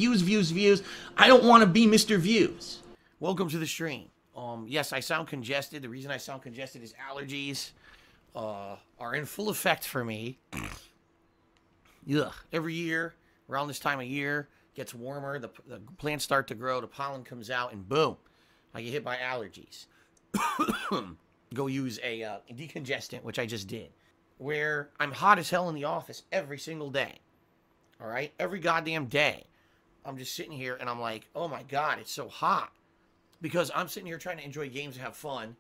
views, views, views. I don't want to be Mr. Views. Welcome to the stream. Yes, I sound congested. The reason I sound congested is allergies are in full effect for me. Ugh. Every year, around this time of year, gets warmer, the plants start to grow, the pollen comes out, and boom, I get hit by allergies. Go use a decongestant, which I just did, where I'm hot as hell in the office every single day. All right? Every goddamn day. I'm just sitting here, and I'm like, oh my God, it's so hot. Because I'm sitting here trying to enjoy games and have fun,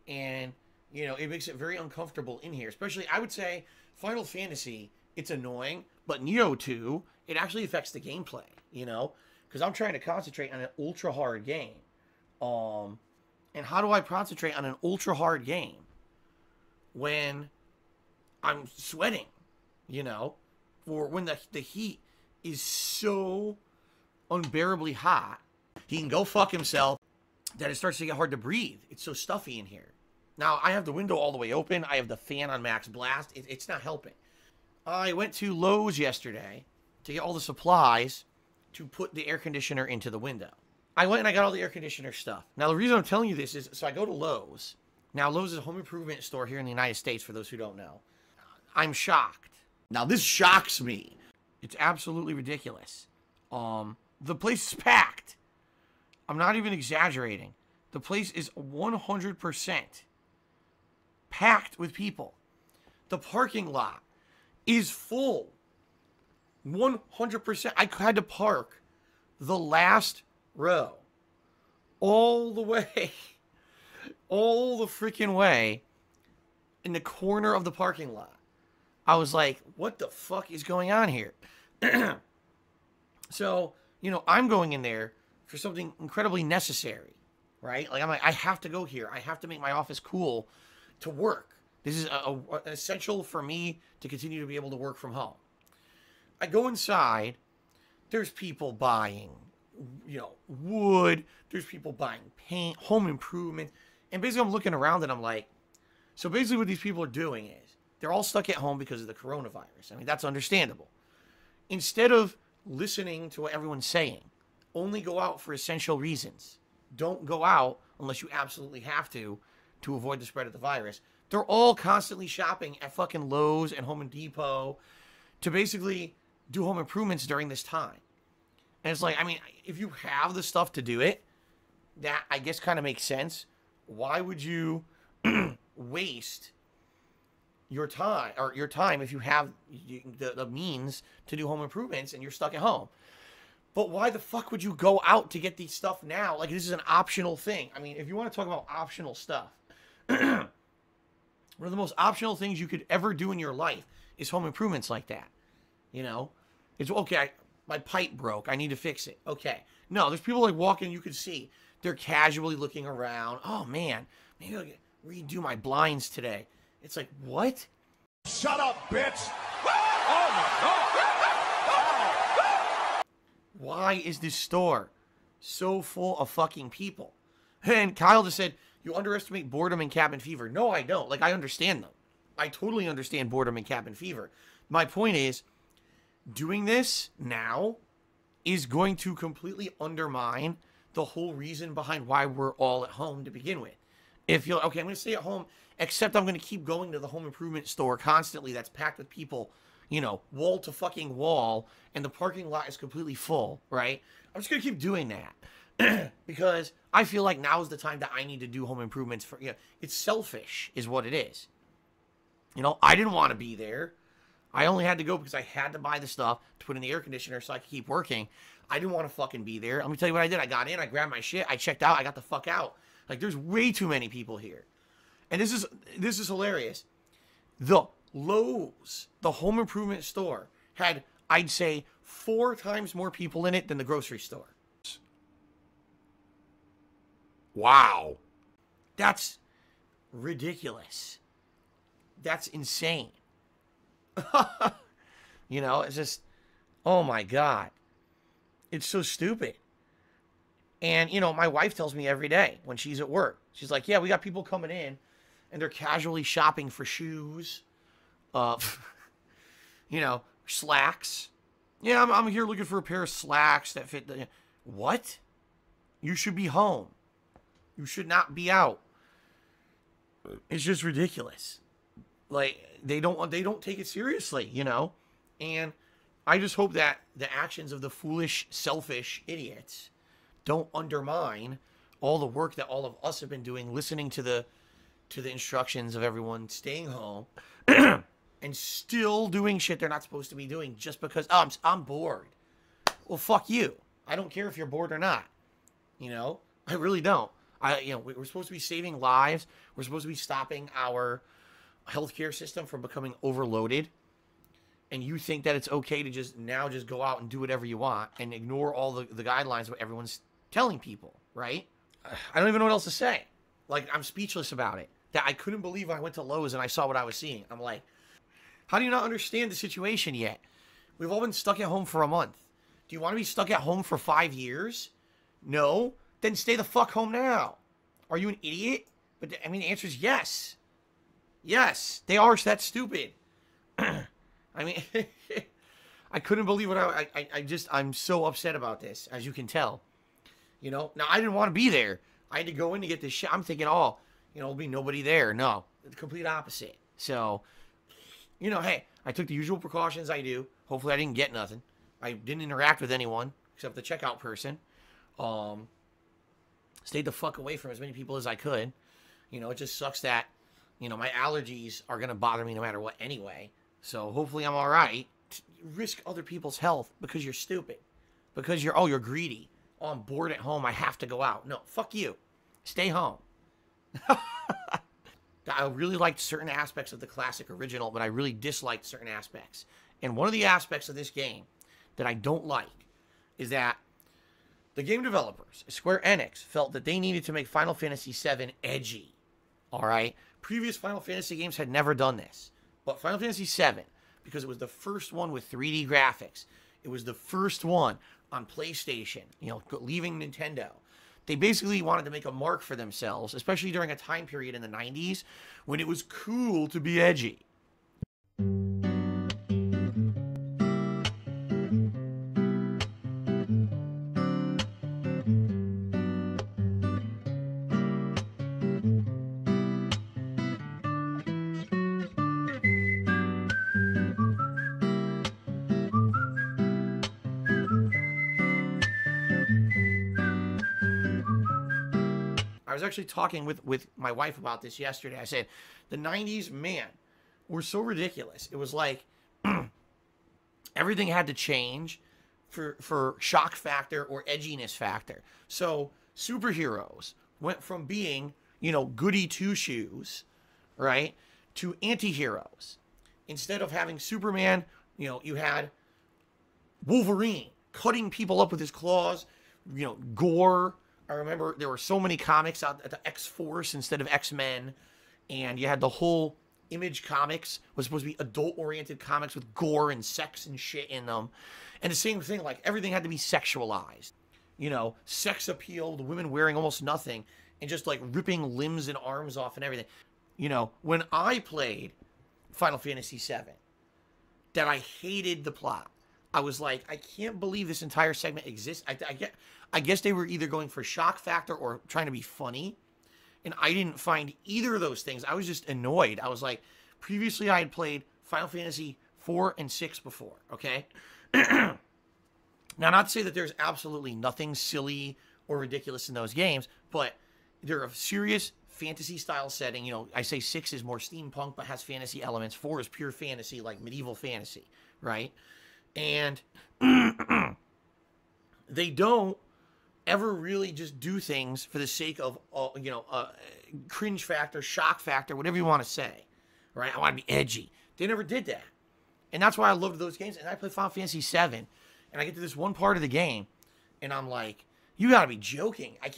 and, you know, it makes it very uncomfortable in here. Especially, I would say, Final Fantasy, it's annoying, but Neo 2, it actually affects the gameplay, you know? Because I'm trying to concentrate on an ultra-hard game. And how do I concentrate on an ultra-hard game when I'm sweating, you know? Or when the heat is so unbearably hot, he can go fuck himself, that it starts to get hard to breathe. It's so stuffy in here. Now, I have the window all the way open. I have the fan on max blast. It's not helping. I went to Lowe's yesterday to get all the supplies to put the air conditioner into the window. I went and I got all the air conditioner stuff. Now, the reason I'm telling you this is, so I go to Lowe's. Now, Lowe's is a home improvement store here in the United States, for those who don't know. I'm shocked. Now, this shocks me. It's absolutely ridiculous. The place is packed. I'm not even exaggerating. The place is 100% packed with people. The parking lot is full. 100%. I had to park the last row all the way, all the freaking way in the corner of the parking lot. I was like, what the fuck is going on here? So, you know, I'm going in there for something incredibly necessary, right? Like, I'm like, I have to go here. I have to make my office cool to work. This is essential for me to continue to be able to work from home. I go inside. There's people buying, you know, wood. There's people buying paint, home improvement. And basically, I'm looking around and I'm like, so basically what these people are doing is they're all stuck at home because of the coronavirus. I mean, that's understandable. Instead of listening to what everyone's saying, only go out for essential reasons. Don't go out unless you absolutely have to avoid the spread of the virus. They're all constantly shopping at fucking Lowe's and Home Depot to basically do home improvements during this time. And it's like, I mean, if you have the stuff to do it, that I guess kind of makes sense. Why would you waste your time if you have the means to do home improvements and you're stuck at home? But why the fuck would you go out to get these stuff now? Like, this is an optional thing. I mean, if you want to talk about optional stuff, one of the most optional things you could ever do in your life is home improvements like that. You know? It's, okay, my pipe broke. I need to fix it. Okay. No, there's people like walking, you could see. They're casually looking around. Oh, man. Maybe I'll redo my blinds today. It's like, what? Shut up, bitch! Oh, my God! Why is this store so full of fucking people? And Kyle just said, you underestimate boredom and cabin fever. No, I don't. Like, I understand them. I totally understand boredom and cabin fever. My point is, doing this now is going to completely undermine the whole reason behind why we're all at home to begin with. If you're, okay, I'm going to stay at home, except I'm going to keep going to the home improvement store constantly that's packed with people, you know, wall to fucking wall, and the parking lot is completely full, right? I'm just going to keep doing that because I feel like now is the time that I need to do home improvements for, you know, it's selfish is what it is. You know, I didn't want to be there. I only had to go because I had to buy the stuff to put in the air conditioner so I could keep working. I didn't want to fucking be there. Let me tell you what I did. I got in, I grabbed my shit, I checked out, I got the fuck out. Like, there's way too many people here. And this is hilarious. The Lowe's, the home improvement store, had, I'd say, 4 times more people in it than the grocery store. Wow. That's ridiculous. That's insane. You know, it's just, oh my God. It's so stupid. And, you know, my wife tells me every day when she's at work, she's like, yeah, we got people coming in and they're casually shopping for shoes, you know, slacks, Yeah, I'm here looking for a pair of slacks that fit the... What? You should be home. You should not be out. It's just ridiculous. Like, they don't take it seriously, you know? And I just hope that the actions of the foolish, selfish idiots don't undermine all the work that all of us have been doing, listening to the instructions of everyone, staying home, and still doing shit they're not supposed to be doing just because, oh, I'm bored. Well, fuck you. I don't care if you're bored or not. You know? I really don't. We're supposed to be saving lives. We're supposed to be stopping our healthcare system from becoming overloaded. And you think that it's okay to just go out and do whatever you want and ignore all the guidelines of what everyone's telling people, right? I don't even know what else to say. Like, I'm speechless about it. That I couldn't believe I went to Lowe's and I saw what I was seeing. I'm like, how do you not understand the situation yet? We've all been stuck at home for a month. Do you want to be stuck at home for 5 years? No? Then stay the fuck home now. Are you an idiot? But, I mean, the answer is yes. Yes, they are that stupid. I mean, I couldn't believe what I'm so upset about this, as you can tell. You know? Now, I didn't want to be there. I had to go in to get this shit. I'm thinking, oh, you know, there'll be nobody there. No, the complete opposite. So, you know, hey, I took the usual precautions I do. Hopefully I didn't get nothing. I didn't interact with anyone except the checkout person. Stayed the fuck away from as many people as I could. You know, it just sucks that, you know, my allergies are going to bother me no matter what anyway. So hopefully I'm all right. Risk other people's health because you're stupid. Because you're greedy. Oh, I'm bored at home. I have to go out. No, fuck you. Stay home. I really liked certain aspects of the classic original, but I really disliked certain aspects. And one of the aspects of this game that I don't like is that the game developers, Square Enix, felt that they needed to make Final Fantasy VII edgy. All right? Previous Final Fantasy games had never done this. But Final Fantasy VII, because it was the first one with 3D graphics, it was the first one on PlayStation, you know, leaving Nintendo. They basically wanted to make a mark for themselves, especially during a time period in the 90s when it was cool to be edgy. I was actually talking with my wife about this yesterday. I said, the 90s, man, were so ridiculous. It was like everything had to change for shock factor or edginess factor. So superheroes went from being, you know, goody two-shoes, right, to anti-heroes. Instead of having Superman, you know, you had Wolverine cutting people up with his claws, you know, gore. I remember there were so many comics out at the X-Force instead of X-Men, and you had the whole Image Comics was supposed to be adult-oriented comics with gore and sex and shit in them. And the same thing, like, everything had to be sexualized. You know, sex appeal, the women wearing almost nothing, and just, like, ripping limbs and arms off and everything. You know, when I played Final Fantasy VII, that I hated the plot. I was like, I can't believe this entire segment exists. I guess they were either going for shock factor or trying to be funny. And I didn't find either of those things. I was just annoyed. I was like, previously I had played Final Fantasy 4 and 6 before, okay? Now, not to say that there's absolutely nothing silly or ridiculous in those games, but they're a serious fantasy-style setting. You know, I say 6 is more steampunk, but has fantasy elements. 4 is pure fantasy, like medieval fantasy, right? And they don't ever really just do things for the sake of, you know, cringe factor, shock factor, whatever you want to say, right? I want to be edgy. They never did that. And that's why I loved those games. And I played Final Fantasy VII, and I get to this one part of the game, and I'm like, you got to be joking. I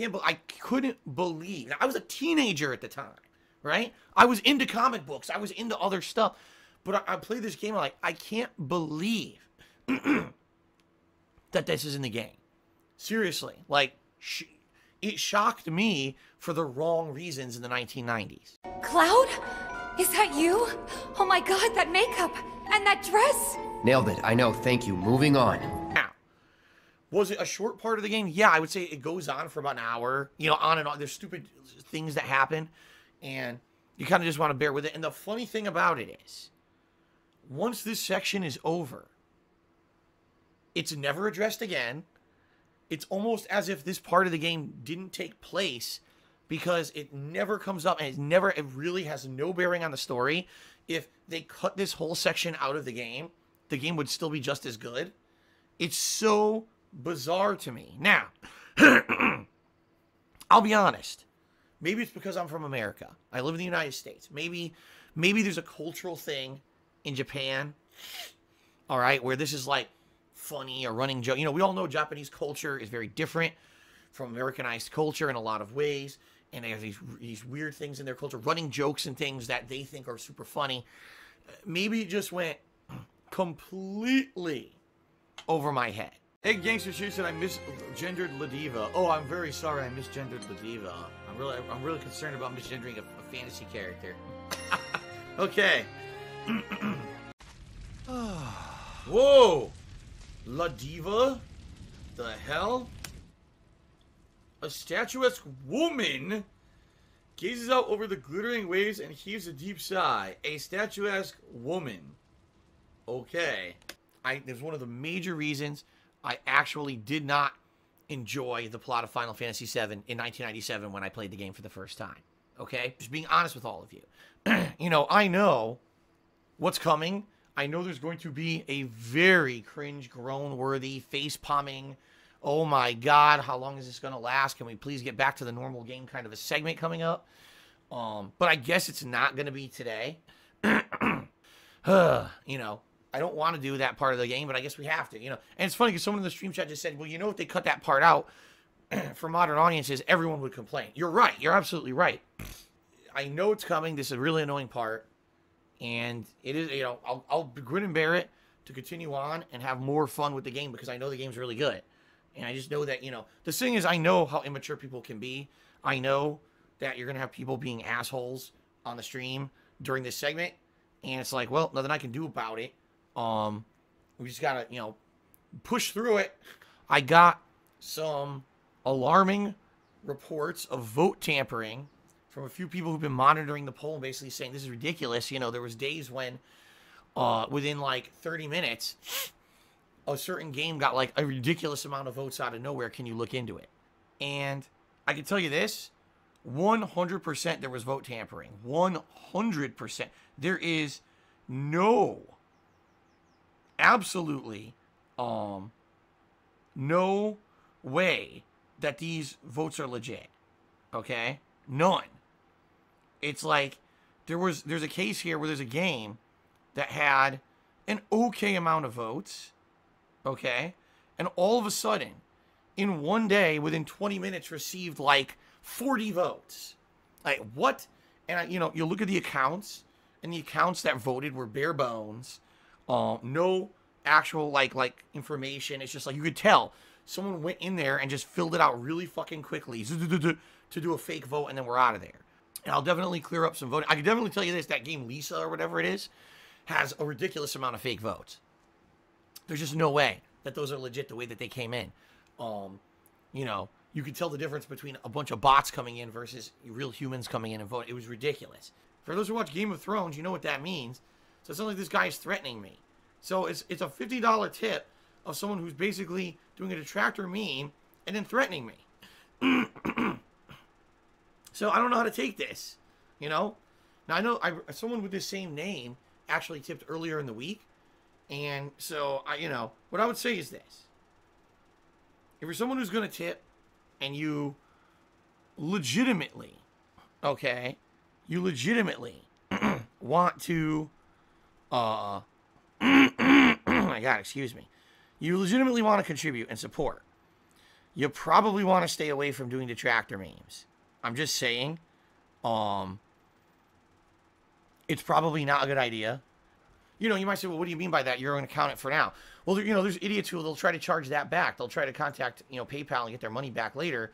couldn't believe. I was a teenager at the time, right? I was into comic books. I was into other stuff. But I played this game, I'm like, I can't believe that this is in the game. Seriously, like, it shocked me for the wrong reasons in the 1990s. Cloud? Is that you? Oh my god, that makeup! And that dress? Nailed it. I know. Thank you. Moving on. Now, was it a short part of the game? Yeah, I would say it goes on for about an hour. You know, on and on. There's stupid things that happen, and you kind of just want to bear with it. And the funny thing about it is, once this section is over, it's never addressed again. It's almost as if this part of the game didn't take place because it never comes up, and it really has no bearing on the story. If they cut this whole section out of the game would still be just as good. It's so bizarre to me. Now, I'll be honest. Maybe it's because I'm from America. I live in the United States. Maybe there's a cultural thing in Japan, all right, where this is like funny or running joke. You know, we all know Japanese culture is very different from Americanized culture in a lot of ways. And they have these weird things in their culture, running jokes and things that they think are super funny. Maybe it just went completely over my head. Hey, Gangster Chief said I misgendered Ladiva. Oh, I'm very sorry I misgendered Ladiva. I'm really concerned about misgendering a fantasy character. Okay. Whoa! Ladiva? The hell? A statuesque woman gazes out over the glittering waves and heaves a deep sigh. A statuesque woman. Okay. There's one of the major reasons I actually did not enjoy the plot of Final Fantasy VII in 1997 when I played the game for the first time. Okay? Just being honest with all of you. You know, I know what's coming. I know there's going to be a very cringe, groan-worthy, face-palming, oh my God, how long is this going to last? Can we please get back to the normal game kind of a segment coming up? But I guess it's not going to be today. You know, I don't want to do that part of the game, but I guess we have to, you know. And it's funny because someone in the stream chat just said, well, you know, if they cut that part out for modern audiences, everyone would complain. You're right. You're absolutely right. I know it's coming. This is a really annoying part. And it is, you know, I'll grin and bear it to continue on and have more fun with the game because I know the game's really good. And I just know that, you know, the thing is, I know how immature people can be. I know that you're going to have people being assholes on the stream during this segment. And it's like, well, nothing I can do about it. We just got to, you know, push through it. I got some alarming reports of vote tampering from a few people who've been monitoring the poll and basically saying this is ridiculous. You know, there was days when within like 30 minutes... a certain game got like a ridiculous amount of votes out of nowhere. Can you look into it? And I can tell you this, 100% there was vote tampering. 100%. There is absolutely no way that these votes are legit. Okay? None. It's like there's a case here where there's a game that had an okay amount of votes. Okay? And all of a sudden, in one day, within 20 minutes, received like 40 votes. Like, what? And, you know, you look at the accounts, and the accounts that voted were bare bones. No actual, like information. It's just like, you could tell. Someone went in there and just filled it out really fucking quickly to do a fake vote, and then we're out of there. And I'll definitely clear up some voting. I can definitely tell you this, that game Lisa, or whatever it is, has a ridiculous amount of fake votes. There's just no way that those are legit the way that they came in. You know, you could tell the difference between a bunch of bots coming in versus real humans coming in and voting. It was ridiculous. For those who watch Game of Thrones, you know what that means. So it's not like this guy is threatening me. So it's a $50 tip of someone who's basically doing a detractor meme and then threatening me. So I don't know how to take this, you know. Now I know someone with the same name actually tipped earlier in the week. And so, you know, what I would say is this. If you're someone who's going to tip and you legitimately, okay, you legitimately want to, oh my God, excuse me. You legitimately want to contribute and support. You probably want to stay away from doing detractor memes. I'm just saying, it's probably not a good idea. You know, you might say, well, what do you mean by that? You're going to count it for now. Well, you know, there's idiots who they'll try to charge that back. They'll try to contact, you know, PayPal and get their money back later.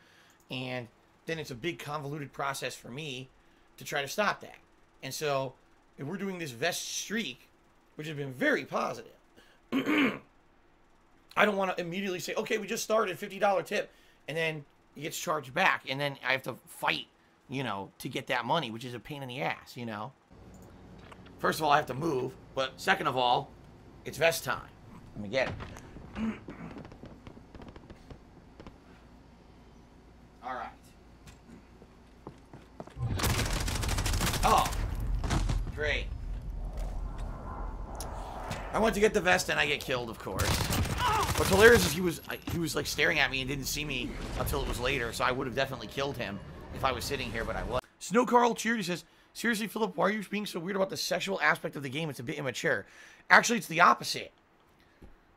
And then it's a big convoluted process for me to try to stop that. And so if we're doing this vest streak which has been very positive. I don't want to immediately say, okay, we just started, $50 tip, and then it gets charged back, and then I have to fight, you know, to get that money, which is a pain in the ass, you know. First of all, I have to move, but second of all, it's vest time. Let me get it. All right. Oh, great. I went to get the vest and I get killed, of course. What's hilarious is he was like staring at me and didn't see me until it was later, so I would have definitely killed him if I was sitting here, but I wasn't. Snow Carl cheered. He says, seriously, Philip, why are you being so weird about the sexual aspect of the game? It's a bit immature. Actually, it's the opposite.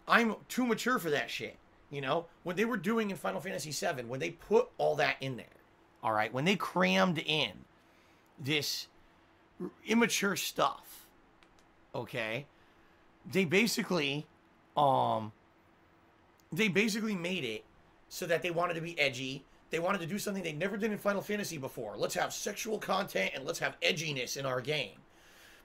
I'm too mature for that shit. You know, what they were doing in Final Fantasy VII, when they put all that in there, all right, when they crammed in this immature stuff, okay, they basically made it so that they wanted to be edgy. They wanted to do something they never did in Final Fantasy before. Let's have sexual content and let's have edginess in our game.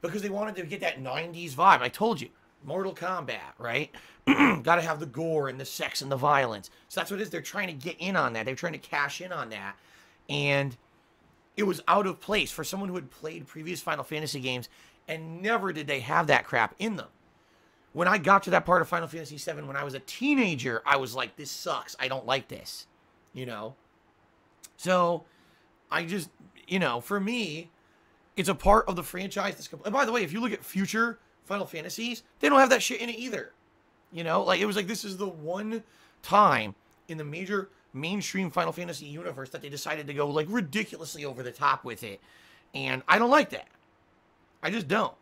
Because they wanted to get that 90s vibe. I told you, Mortal Kombat, right? Got to have the gore and the sex and the violence. So that's what it is. They're trying to get in on that. They're trying to cash in on that. And it was out of place for someone who had played previous Final Fantasy games, and never did they have that crap in them. When I got to that part of Final Fantasy VII when I was a teenager, I was like, this sucks. I don't like this, you know? So, I just, you know, for me, it's a part of the franchise that's... And by the way, if you look at future Final Fantasies, they don't have that shit in it either. You know? Like, it was like, this is the one time in the major mainstream Final Fantasy universe that they decided to go, like, ridiculously over the top with it. And I don't like that. I just don't.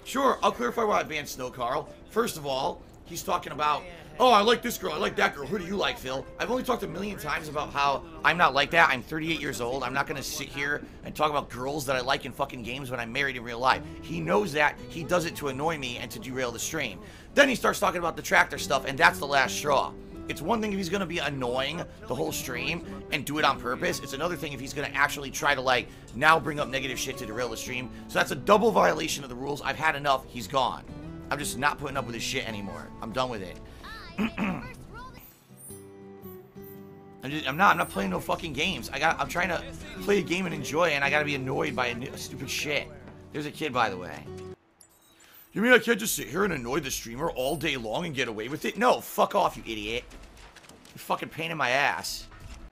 Sure, I'll clarify why I banned Snow Carl. First of all, he's talking about, oh, I like this girl, I like that girl. Who do you like, Phil? I've only talked a million times about how I'm not like that. I'm 38 years old. I'm not going to sit here and talk about girls that I like in fucking games when I'm married in real life. He knows that. He does it to annoy me and to derail the stream. Then he starts talking about the tractor stuff, and that's the last straw. It's one thing if he's going to be annoying the whole stream and do it on purpose. It's another thing if he's going to actually try to, like, now bring up negative shit to derail the stream. So that's a double violation of the rules. I've had enough. He's gone. I'm just not putting up with his shit anymore. I'm done with it. I'm not playing no fucking games. I'm trying to play a game and enjoy it, and I gotta be annoyed by a stupid shit. There's a kid, by the way. You mean I can't just sit here and annoy the streamer all day long and get away with it? No, fuck off, you idiot. You fucking pain in my ass.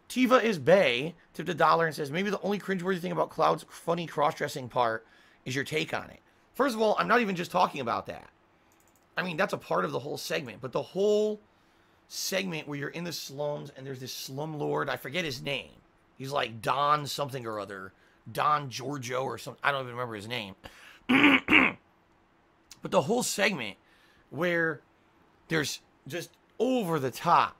Tiva is Bay tipped $1 and says, maybe the only cringeworthy thing about Cloud's funny cross-dressing part is your take on it. First of all, I'm not even just talking about that. I mean, that's a part of the whole segment, but the whole segment where you're in the slums and there's this slum lord, I forget his name. He's like Don something or other. Don Giorgio or something. I don't even remember his name. But the whole segment where there's just over-the-top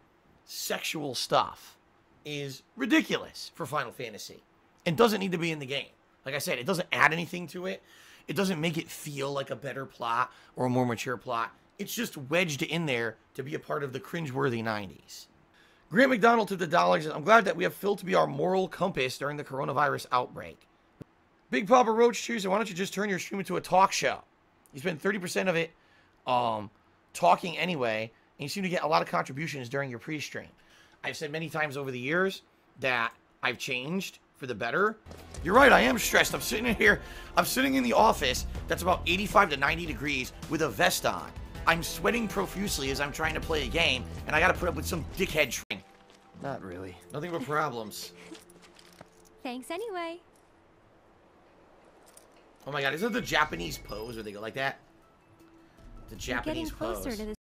sexual stuff is ridiculous for Final Fantasy. And doesn't need to be in the game. Like I said, it doesn't add anything to it. It doesn't make it feel like a better plot or a more mature plot. It's just wedged in there to be a part of the cringeworthy 90s. Grant McDonald to the $1 says, I'm glad that we have Phil to be our moral compass during the coronavirus outbreak. Big Papa Roach cheers, why don't you just turn your stream into a talk show? You spend 30% of it talking anyway, and you seem to get a lot of contributions during your pre-stream. I've said many times over the years that I've changed for the better. You're right, I am stressed. I'm sitting in here. I'm sitting in the office that's about 85 to 90 degrees with a vest on. I'm sweating profusely as I'm trying to play a game, and I gotta put up with some dickhead train. Not really. Nothing but problems. Thanks anyway. Oh my god, is it the Japanese pose where they go like that? The Japanese pose. Getting closer to the